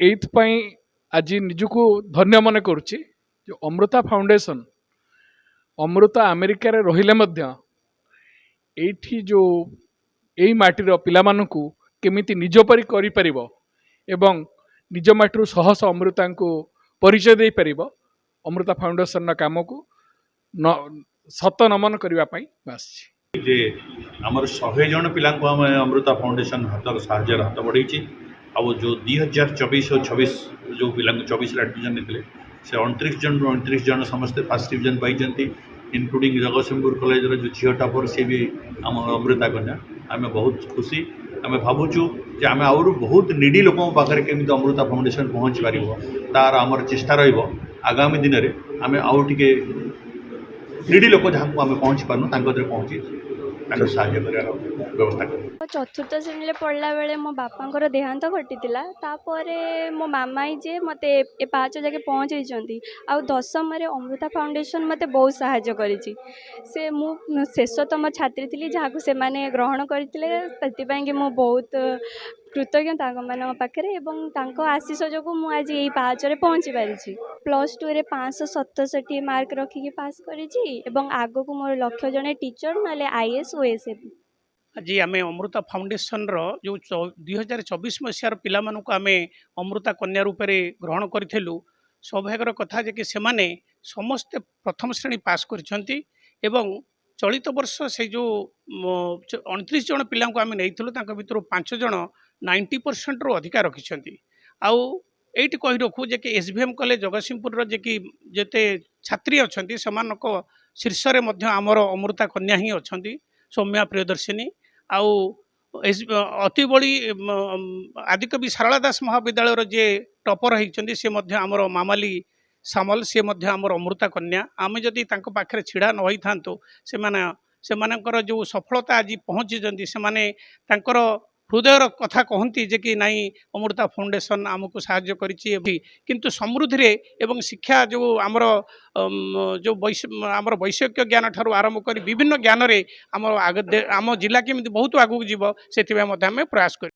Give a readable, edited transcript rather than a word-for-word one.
ଏଇଥିପାଇଁ ଆଜି ନିଜକୁ ଧନ୍ୟ ମନେ କରୁଛି ଯେ ଅମୃତା ଫାଉଣ୍ଡେସନ ଅମୃତା ଆମେରିକାରେ ରହିଲେ ମଧ୍ୟ ଏଇଠି ଯେଉଁ ଏଇ ମାଟିର ପିଲାମାନଙ୍କୁ କେମିତି ନିଜ ପରି କରିପାରିବ ଏବଂ ନିଜ ମାଟିରୁ ଶହ ଶହ ଅମୃତାଙ୍କୁ ପରିଚୟ ଦେଇପାରିବ ଅମୃତା ଫାଉଣ୍ଡେସନର କାମକୁ ସତ ନମନ କରିବା ପାଇଁ ଆସିଛି। ଯେ ଆମର 100 ଜଣ ପିଲାଙ୍କୁ ଆମେ ଅମୃତା ଫାଉଣ୍ଡେସନ ସାହାଯ୍ୟରେ ହାତ ବଢ଼େଇଛି। ଆଉ ଯେଉଁ 2024 ଓ 26 ଯେଉଁ ପିଲାଙ୍କୁ 24ରେ ଆଡ଼ମିସନ୍ ନେଇଥିଲେ ସେ 29 ଜଣରୁ 29 ଜଣ ସମସ୍ତେ ଫାର୍ଷ୍ଟ ଡିଭିଜନ୍ ପାଇଛନ୍ତି, ଇନକ୍ଲୁଡ଼ିଂ ଜଗତସିଂହପୁର କଲେଜର ଯେଉଁ ଝିଅଟା ପରେ ସେ ବି ଆମ ଅମୃତା କନ୍ୟା। ଆମେ ବହୁତ ଖୁସି। ଆମେ ଭାବୁଛୁ ଯେ ଆମେ ଆହୁରି ବହୁତ ନିଡ଼ି ଲୋକଙ୍କ ପାଖରେ କେମିତି ଅମୃତା ଫାଉଣ୍ଡେସନ ପହଞ୍ଚି ପାରିବ ତାର ଆମର ଚେଷ୍ଟା ରହିବ। ଆଗାମୀ ଦିନରେ ଆମେ ଆଉ ଟିକେ ନିଡ଼ି ଲୋକ ଯାହାକୁ ଆମେ ପହଞ୍ଚି ପାରୁନୁ ତାଙ୍କ କତିରେ ପହଞ୍ଚି ତାଙ୍କୁ ସାହାଯ୍ୟ କରିବାର ବ୍ୟବସ୍ଥା କରିବୁ। ଚତୁର୍ଥ ଶ୍ରେଣୀରେ ପଢ଼ିଲା ବେଳେ ମୋ ବାପାଙ୍କର ଦେହାନ୍ତ ଘଟିଥିଲା। ତାପରେ ମୋ ମାମା ଯେ ମୋତେ ଏ ପାହାଚ ଯାକେ ପହଞ୍ଚେଇଛନ୍ତି। ଆଉ ଦଶମରେ ଅମୃତା ଫାଉଣ୍ଡେସନ ମୋତେ ବହୁତ ସାହାଯ୍ୟ କରିଛି। ମୁଁ ଶେଷତମ ଛାତ୍ରୀ ଥିଲି ଯାହାକୁ ସେମାନେ ଗ୍ରହଣ କରିଥିଲେ, ସେଥିପାଇଁକି ମୁଁ ବହୁତ କୃତଜ୍ଞ ତାଙ୍କମାନଙ୍କ ପାଖରେ ଏବଂ ତାଙ୍କ ଆଶୀଷ ଯୋଗୁଁ ମୁଁ ଆଜି ଏଇ ପାହାଚରେ ପହଞ୍ଚି ପାରିଛି। +2ରେ 567 ମାର୍କ ରଖିକି ପାସ୍ କରିଛି ଏବଂ ଆଗକୁ ମୋର ଲକ୍ଷ୍ୟ ଜଣେ ଟିଚର ନହେଲେ IAS OAS ହେବି। ଆଜି ଆମେ ଅମୃତା ଫାଉଣ୍ଡେସନର ଯେଉଁ 2024 ମସିହାର ପିଲାମାନଙ୍କୁ ଆମେ ଅମୃତା କନ୍ୟା ରୂପରେ ଗ୍ରହଣ କରିଥିଲୁ। ସୌଭାଗ୍ୟର କଥା ଯେ କି ସେମାନେ ସମସ୍ତେ ପ୍ରଥମ ଶ୍ରେଣୀ ପାସ୍ କରିଛନ୍ତି ଏବଂ ଚଳିତ ବର୍ଷ ସେ ଯେଉଁ 29 ଜଣ ପିଲାଙ୍କୁ ଆମେ ନେଇଥିଲୁ ତାଙ୍କ ଭିତରୁ 5 ଜଣ 90%ରୁ ଅଧିକା ରଖିଛନ୍ତି। ଆଉ ଏଇଠି କହି ରଖୁ ଯେ କି SVM କଲେଜ ଜଗତସିଂହପୁରର ଯେ କି ଯେତେ ଛାତ୍ରୀ ଅଛନ୍ତି ସେମାନଙ୍କ ଶୀର୍ଷରେ ମଧ୍ୟ ଆମର ଅମୃତା କନ୍ୟା ହିଁ ଅଛନ୍ତି, ସୌମ୍ୟା ପ୍ରିୟଦର୍ଶିନୀ। ଆଉ ଅତିବଳି ଆଦିକବି ସାରଳା ଦାସ ମହାବିଦ୍ୟାଳୟର ଯିଏ ଟପର ହେଇଛନ୍ତି ସେ ମଧ୍ୟ ଆମର ମାମାଲି ସାମଲ, ସେ ମଧ୍ୟ ଆମର ଅମୃତା କନ୍ୟା। ଆମେ ଯଦି ତାଙ୍କ ପାଖରେ ଛିଡ଼ା ନ ହୋଇଥାନ୍ତୁ ସେମାନଙ୍କର ଯେଉଁ ସଫଳତା ଆଜି ପହଞ୍ଚିଛନ୍ତି ସେମାନେ ତାଙ୍କର ହୃଦୟର କଥା କହନ୍ତି ଯେ କି ନାଇଁ ଅମୃତା ଫାଉଣ୍ଡେସନ ଆମକୁ ସାହାଯ୍ୟ କରିଛି। କିନ୍ତୁ ସମୃଦ୍ଧିରେ ଏବଂ ଶିକ୍ଷା ଯେଉଁ ଆମର ଆମର ବୈଷୟିକ ଜ୍ଞାନ ଠାରୁ ଆରମ୍ଭ କରି ବିଭିନ୍ନ ଜ୍ଞାନରେ ଆମ ଜିଲ୍ଲା କେମିତି ବହୁତ ଆଗକୁ ଯିବ ସେଥିପାଇଁ ମଧ୍ୟ ଆମେ ପ୍ରୟାସ କରିବୁ।